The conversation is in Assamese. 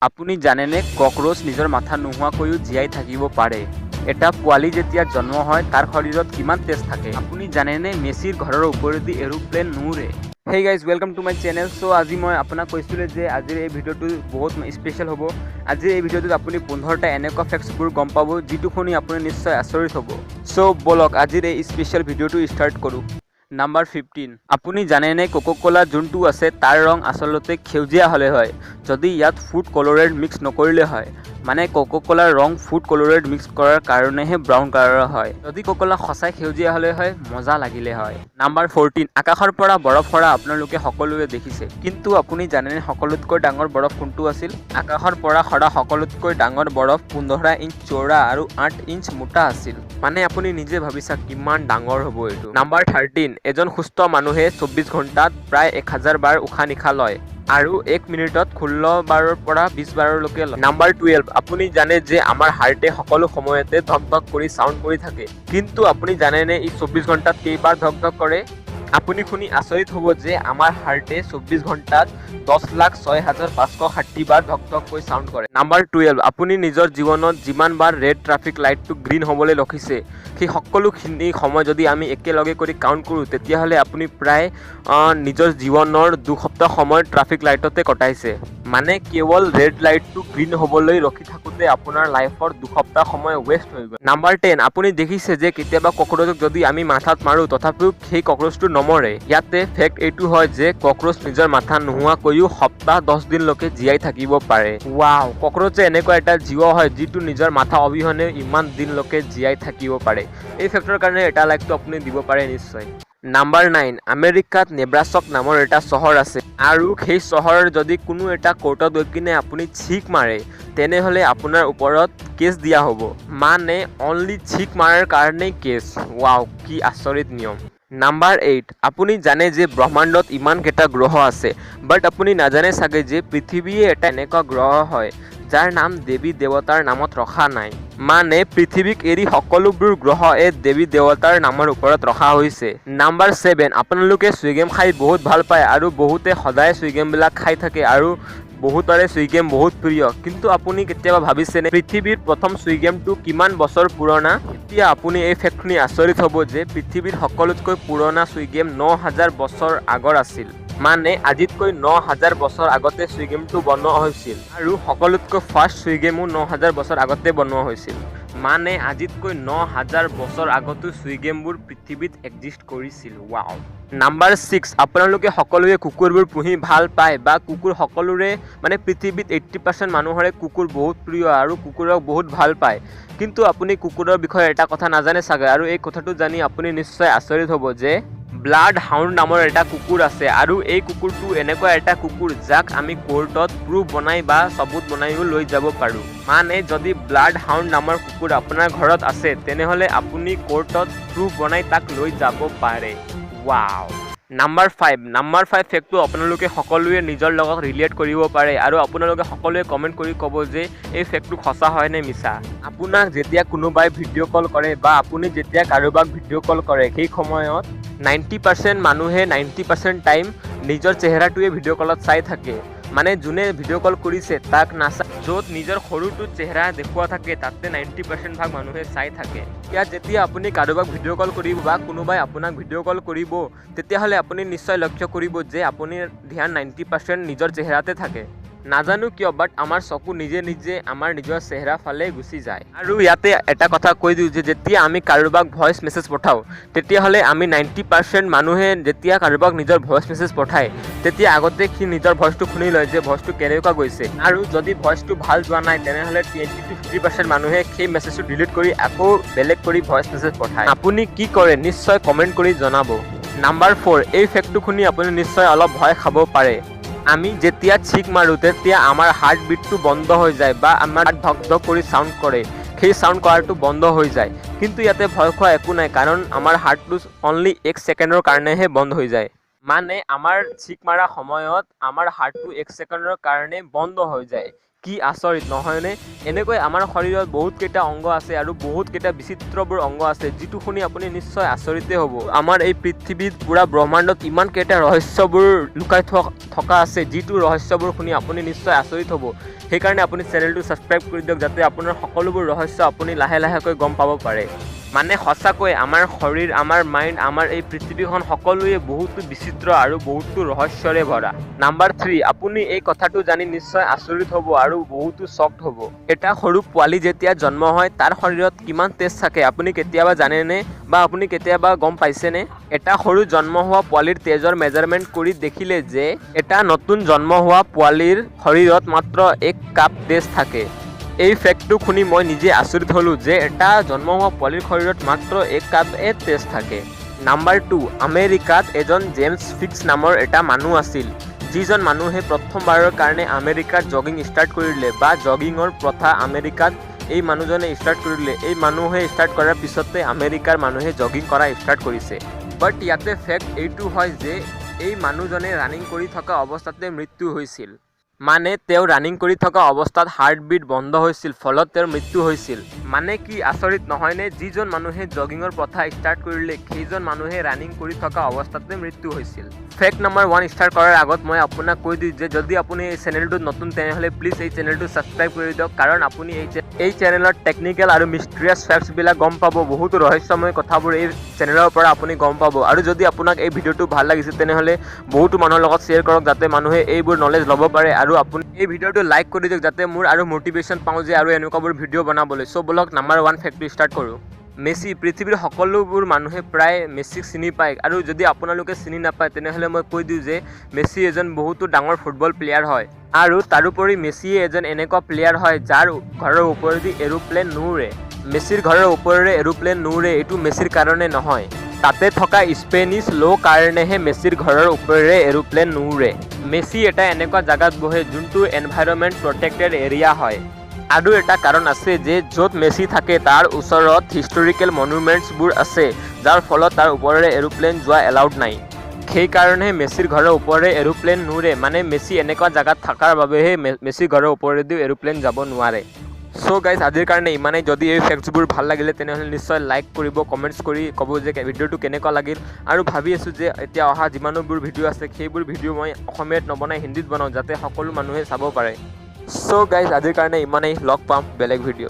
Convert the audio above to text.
আপুনি জানেনে ককৰোচ নিজৰ মাথা নোহোৱাকৈও জীয়াই থাকিব পাৰে। এটা পোৱালি যেতিয়া জন্ম হয় তাৰ শৰীৰত কিমান তেজ থাকে। আপুনি জানেনে মেছিৰ ঘৰৰ ওপৰেদি এৰোপ্লেন নুউৰে। Hey guys, welcome to my channel. So' আজি মই আপোনাক কৈছিলোঁ যে আজিৰ এই ভিডিঅ'টো বহুত স্পেচিয়েল হ'ব। আজিৰ এই ভিডিঅ'টোত আপুনি 15টা এনেকুৱা ফেক্টছবোৰ গম পাব যিটো শুনি আপুনি নিশ্চয় আচৰিত হ'ব। চ' বলক আজিৰ এই স্পেচিয়েল ভিডিঅ'টো ষ্টাৰ্ট কৰোঁ। নাম্বাৰ 15, আপুনি জানেনে কোকোকোলা যোনটো আছে তাৰ ৰং আচলতে সেউজীয়া হ'লে হয় যদি ইয়াত ফুড কলৰেড মিক্স নকৰিলে হয়। মানে কোকোকোলাৰ ৰং ফুড কলৰেড মিক্স কৰাৰ কাৰণেহে ব্ৰাউন কালাৰৰ হয়। যদি কোকোকোলা সঁচাই সেউজীয়া হ'লে হয় মজা লাগিলে হয়। নাম্বাৰ 14, আকাশৰ পৰা বৰফ সৰা আপোনালোকে সকলোৱে দেখিছে, কিন্তু আপুনি জানেনে সকলোতকৈ ডাঙৰ বৰফ কোনটো আছিল? আকাশৰ পৰা সৰা সকলোতকৈ ডাঙৰ বৰফ 15 ইঞ্চ চৌৰা আৰু 8 ইঞ্চ মোটা আছিল। মানে আপুনি নিজে ভাবি চাওক কিমান ডাঙৰ হ'ব এইটো। নাম্বাৰ 13, এজন সুস্থ মানুহে 24 ঘণ্টাত প্ৰায় 1000 বাৰ উশাহ নিশাহ লয় আৰু 1 মিনিটত 16 বাৰৰ পৰা 20 বাৰলৈকে লয়। নাম্বাৰ 12, আপুনি জানে যে আমাৰ হাৰ্টে সকলো সময়তে ধক ধক কৰি চাউণ্ড কৰি থাকে, কিন্তু আপুনি জানেনে ই 24 ঘণ্টাত কেইবাৰ ধক ধক কৰে? আপুনি শুনি আচৰিত হ'ব যে আমাৰ হাৰ্টে 24 ঘণ্টাত 10,06,560 বাৰ ধক ধককৈ চাউণ্ড কৰে। নাম্বাৰ 12, আপুনি নিজৰ জীৱনত যিমান বাৰ ৰেড ট্ৰাফিক লাইটটো গ্ৰীণ হ'বলৈ ৰখিছে সেই সকলোখিনি সময় যদি আমি একেলগে কৰি কাউণ্ট কৰোঁ তেতিয়াহ'লে আপুনি প্ৰায় নিজৰ জীৱনৰ 2 সপ্তাহ সময় ট্ৰাফিক লাইটতে কটাইছে। মানে কেৱল ৰেড লাইটটো গ্ৰীণ হ'বলৈ ৰখি থাকোঁতে আপোনাৰ লাইফৰ 2 সপ্তাহ সময় ৱেষ্ট হৈ গ'ল। নাম্বাৰ 10, আপুনি দেখিছে যে কেতিয়াবা ককৰোচক যদি আমি মাথাত মাৰোঁ তথাপিও সেই ককৰোচটো নমৰে। ইয়াতে ফেক্ট এইটো হয় যে ককৰোচ নিজৰ মাথা নোহোৱাকৈও সপ্তাহ 10 দিনলৈকে জীয়াই থাকিব পাৰে। ৱাও, ককৰোচ এনেকুৱা এটা জীৱ হয় যিটো নিজৰ মাথা অবিহনে ইমান দিনলৈকে জীয়াই থাকিব পাৰে। এই ফেক্টৰ কাৰণে এটা লাইকটো আপুনি দিব পাৰে নিশ্চয়। নাম্বাৰ 9, আমেৰিকাত নেব্ৰাছক নামৰ এটা চহৰ আছে আৰু সেই চহৰৰ যদি কোনো এটা কোৰ্টত গৈ কিনে আপুনি চিক মাৰে তেনেহ'লে আপোনাৰ ওপৰত কেছ দিয়া হ'ব। মানে অনলি চিক মাৰাৰ কাৰণেই কেছ। ৱাও, কি আচৰিত নিয়ম। নাম্বাৰ 8, আপুনি জানে যে ব্ৰহ্মাণ্ডত ইমানকেইটা গ্ৰহ আছে, বাট আপুনি নাজানে চাগে যে পৃথিৱীয়ে এটা এনেকুৱা গ্ৰহ হয় যাৰ নাম দেৱী দেৱতাৰ নামত ৰখা নাই। মানে পৃথিৱীক এৰি সকলোবোৰ গ্ৰহ এই দেৱী দেৱতাৰ নামৰ ওপৰত ৰখা হৈছে। নাম্বাৰ 7, আপোনালোকে চুইগেম খাই বহুত ভাল পায় আৰু বহুতে সদায় চুইগেমবিলাক খাই থাকে আৰু বহুতৰে চুইগেম বহুত প্ৰিয়, কিন্তু আপুনি কেতিয়াবা ভাবিছেনে পৃথিৱীৰ প্ৰথম চুইগেমটো কিমান বছৰ পুৰণা? এতিয়া আপুনি এই ফেক্ট শুনি আচৰিত হ'ব যে পৃথিৱীৰ সকলোতকৈ পুৰণা চুইগেম 9000 বছৰ আগৰ আছিল। মানে আজিতকৈ 9000 বছৰ আগতে চুইগেমটো বনোৱা হৈছিল আৰু সকলোতকৈ ফাৰ্ষ্ট চুইগেমো 9000 বছৰ আগতে বনোৱা হৈছিল। মানে আজিতকৈ 9000 বছৰ আগতো চুইগেমবোৰ পৃথিৱীত এক্সিষ্ট কৰিছিল। ৱাও। নাম্বাৰ 6, আপোনালোকে সকলোৱে কুকুৰবোৰ পুহি ভাল পায় বা কুকুৰ সকলোৰে মানে পৃথিৱীত 80% মানুহৰে কুকুৰ বহুত প্ৰিয় আৰু কুকুৰক বহুত ভাল পায়, কিন্তু আপুনি কুকুৰৰ বিষয়ে এটা কথা নাজানে চাগে আৰু এই কথাটো জানি আপুনি নিশ্চয় আচৰিত হ'ব যে ব্লাড হাউণ্ড নামৰ এটা কুকুৰ আছে আৰু এই কুকুৰটো এনেকুৱা এটা কুকুৰ যাক আমি কোৰ্টত প্ৰুফ বনাই বা চবুত বনাইও লৈ যাব পাৰোঁ। মানে যদি ব্লাড হাউণ্ড নামৰ কুকুৰ আপোনাৰ ঘৰত আছে তেনেহ'লে আপুনি কোৰ্টত প্ৰুফ বনাই তাক লৈ যাব পাৰে। ৱাও। নাম্বাৰ 5 ফেক্টটো আপোনালোকে সকলোৱে নিজৰ লগত ৰিলেট কৰিব পাৰে আৰু আপোনালোকে সকলোৱে কমেণ্ট কৰি ক'ব যে এই ফেক্টটো সঁচা হয় নে মিছা। আপোনাক যেতিয়া কোনোবাই ভিডিঅ' কল কৰে বা আপুনি যেতিয়া কাৰোবাক ভিডিঅ' কল কৰে সেই সময়ত 90% মানুহে 90% টাইম নিজৰ চেহেৰাটোৱে ভিডিঅ' কলত চাই থাকে। মানে যোনে ভিডিঅ' কল কৰিছে তাক নাচায়, য'ত নিজৰ সৰুটো চেহেৰা দেখুওৱা থাকে তাতে 90% ভাগ মানুহে চাই থাকে। ইয়াত যেতিয়া আপুনি কাৰোবাক ভিডিঅ' কল কৰিব বা কোনোবাই আপোনাক ভিডিঅ' কল কৰিব তেতিয়াহ'লে আপুনি নিশ্চয় লক্ষ্য কৰিব যে আপুনি ধ্যান 90% নিজৰ চেহেৰাতে থাকে। নাজানো কিয়, বাট আমাৰ চকু নিজে নিজে আমাৰ নিজৰ চেহেৰা ফালে গুচি যায়। আৰু ইয়াতে এটা কথা কৈ দিওঁ যে যেতিয়া আমি কাৰোবাক ভইচ মেছেজ পঠাওঁ তেতিয়াহ'লে আমি 90% মানুহে যেতিয়া কাৰোবাক নিজৰ ভইচ মেছেজ পঠায় তেতিয়া আগতে সি নিজৰ ভইচটো শুনি লয় যে ভইচটো কেনেকুৱা গৈছে, আৰু যদি ভইচটো ভাল যোৱা নাই তেনেহ'লে 20-50% মানুহে সেই মেছেজটো ডিলিট কৰি আকৌ বেলেগ কৰি ভইচ মেছেজ পঠায়। আপুনি কি কৰে নিশ্চয় কমেণ্ট কৰি জনাব। নাম্বাৰ 4, এই ফেক্টটো শুনি আপুনি নিশ্চয় অলপ ভয় খাব পাৰে। আমি যেতিয়া চিক মাৰোঁ তেতিয়া আমাৰ হাৰ্ট বিটটো বন্ধ হৈ যায় বা আমাৰ ধক ধক কৰি চাউণ্ড কৰে, সেই চাউণ্ড কৰাটো বন্ধ হৈ যায়। কিন্তু ইয়াতে ভয় খোৱা একো নাই, কাৰণ আমাৰ হাৰ্টটো অনলি 1 ছেকেণ্ডৰ কাৰণেহে বন্ধ হৈ যায়। মানে আমাৰ চিক মাৰা সময়ত আমাৰ হাৰ্টটো 1 ছেকেণ্ডৰ কাৰণে বন্ধ হৈ যায়, কি আচৰিত নহয়নে? এনেকৈ আমাৰ শৰীৰত বহুতকেইটা অংগ আছে আৰু বহুতকেইটা বিচিত্ৰবোৰ অংগ আছে, যিটো শুনি আপুনি নিশ্চয় আচৰিতেই হ'ব। আমাৰ এই পৃথিৱীত পুৰা ব্ৰহ্মাণ্ডত ইমানকেইটা ৰহস্যবোৰ লুকাই থকা আছে, যিটো ৰহস্যবোৰ শুনি আপুনি নিশ্চয় আচৰিত হ'ব। সেইকাৰণে আপুনি চেনেলটো ছাবস্ক্ৰাইব কৰি দিয়ক, যাতে আপোনাৰ সকলোবোৰ ৰহস্য আপুনি লাহে লাহেকৈ গম পাব পাৰে। মানে সঁচাকৈ আমাৰ শৰীৰ, আমাৰ মাইণ্ড, আমাৰ এই পৃথিৱীখন সকলোৱে বহুতো বিচিত্ৰ আৰু বহুতো ৰহস্যৰে ভৰা। নাম্বাৰ 3, আপুনি এই কথাটো জানি নিশ্চয় আচৰিত হ'ব আৰু বহুতো শ্বকড হ'ব। এটা সৰু পোৱালি যেতিয়া জন্ম হয় তাৰ শৰীৰত কিমান তেজ থাকে আপুনি কেতিয়াবা জানেনে বা আপুনি কেতিয়াবা গম পাইছেনে? এটা সৰু জন্ম হোৱা পোৱালিৰ তেজৰ মেজাৰমেণ্ট কৰি দেখিলে যে এটা নতুন জন্ম হোৱা পোৱালিৰ শৰীৰত মাত্ৰ 1 কাপ তেজ থাকে। এই ফেক্টটো শুনি মই নিজে আচৰিত হ'লোঁ যে এটা জন্ম হোৱা পোৱালিৰ শৰীৰত মাত্ৰ 1 কাপহে তেজ থাকে। নাম্বাৰ 2, আমেৰিকাত এজন জেমছ ফিক্স নামৰ এটা মানুহ আছিল, যিজন মানুহে প্ৰথমবাৰৰ কাৰণে আমেৰিকাত জগিং ষ্টাৰ্ট কৰিলে বা জগিঙৰ প্ৰথা আমেৰিকাত এই মানুহজনে ষ্টাৰ্ট কৰিলে। এই মানুহে ষ্টাৰ্ট কৰাৰ পিছতে আমেৰিকাৰ মানুহে জগিং কৰা ষ্টাৰ্ট কৰিছে। বাট ইয়াতে ফেক্ট এইটো হয় যে এই মানুহজনে ৰানিং কৰি থকা অৱস্থাতে মৃত্যু হৈছিল। মানে তেওঁ ৰানিং কৰি থকা অৱস্থাত হাৰ্টবিট বন্ধ হৈছিল, ফলত তেওঁৰ মৃত্যু হৈছিল। মানে কি আচৰিত নহয়নে? যিজন মানুহে জগিঙৰ প্ৰথা ষ্টাৰ্ট কৰিলে সেইজন মানুহে ৰানিং কৰি থকা অৱস্থাতে মৃত্যু হৈছিল। ফেক্ট নম্বৰ 1 ষ্টাৰ্ট কৰাৰ আগত মই আপোনাক কৈ দিওঁ যে যদি আপুনি এই চেনেলটোত নতুন তেনেহ'লে প্লিজ এই চেনেলটো ছাবস্ক্ৰাইব কৰি দিয়ক, কাৰণ আপুনি এই চেনেলত টেকনিকেল আৰু মিষ্টেৰিয়াছ ফেক্টছবিলাক গম পাব। বহুতো ৰহস্যময় কথাবোৰ এই চেনেলৰ পৰা আপুনি গম পাব। আৰু যদি আপোনাক এই ভিডিঅ'টো ভাল লাগিছে তেনেহ'লে বহুতো মানুহৰ লগত শ্বেয়াৰ কৰক, যাতে মানুহে এইবোৰ নলেজ ল'ব পাৰে। আৰু আপুনি এই ভিডিঅ'টো লাইক কৰি দিয়ক, যাতে মোৰ আৰু মটিভেশ্যন পাওঁ যে আৰু এনেকুৱাবোৰ ভিডিঅ' বনাবলৈ। চ' বলক নাম্বাৰ 1 ফেক্টটো ষ্টাৰ্ট কৰোঁ। মেছি, পৃথিৱীৰ সকলোবোৰ মানুহে প্ৰায় মেছিক চিনি পায়, আৰু যদি আপোনালোকে চিনি নাপায় তেনেহ'লে মই কৈ দিওঁ যে মেছি এজন বহুতো ডাঙৰ ফুটবল প্লেয়াৰ হয়। আৰু তাৰোপৰি মেছিয়ে এজন এনেকুৱা প্লেয়াৰ হয় যাৰ ঘৰৰ ওপৰেদি এৰোপ্লেন নুউৰে। মেছিৰ ঘৰৰ ওপৰেৰে এৰোপ্লেন নুউৰে, এইটো মেছিৰ কাৰণে নহয়, তাতে থকা স্পেনিছ ল' কাৰণেহে মেছিৰ ঘৰৰ ওপৰেৰে এৰোপ্লেন নুউৰে। মেছি এটা এনেকুৱা জাগাত বহে যোনটো এনভাইৰনমেণ্ট প্ৰটেক্টেড এৰিয়া হয়। আৰু এটা কাৰণ আছে যে য'ত মেছি থাকে তাৰ ওচৰত হিষ্টৰিকেল মনুমেণ্টছবোৰ আছে, যাৰ ফলত তাৰ ওপৰেৰে এৰোপ্লেন যোৱা এলাউড নাই। সেইকাৰণে মেছিৰ ঘৰৰ ওপৰেৰে এৰোপ্লেন নুউৰে। মানে মেছি এনেকুৱা জাগাত থকাৰ বাবেহে মেছিৰ ঘৰৰ ওপৰেদিও এৰোপ্লেন যাব নোৱাৰে। চ' গাইজ, আজিৰ কাৰণে ইমানেই। যদি এই ফেক্টছবোৰ ভাল লাগিলে তেনেহ'লে নিশ্চয় লাইক কৰিব, কমেণ্টছ কৰি ক'ব যে ভিডিঅ'টো কেনেকুৱা লাগিল। আৰু ভাবি আছোঁ যে এতিয়া অহা যিমানবোৰ ভিডিঅ' আছে সেইবোৰ ভিডিঅ' মই অসমীয়াত নবনাই হিন্দীত বনাওঁ, যাতে সকলো মানুহে চাব পাৰে। চ' গাইজ, আজিৰ কাৰণে ইমানেই। লগ পাম বেলেগ ভিডিঅ'।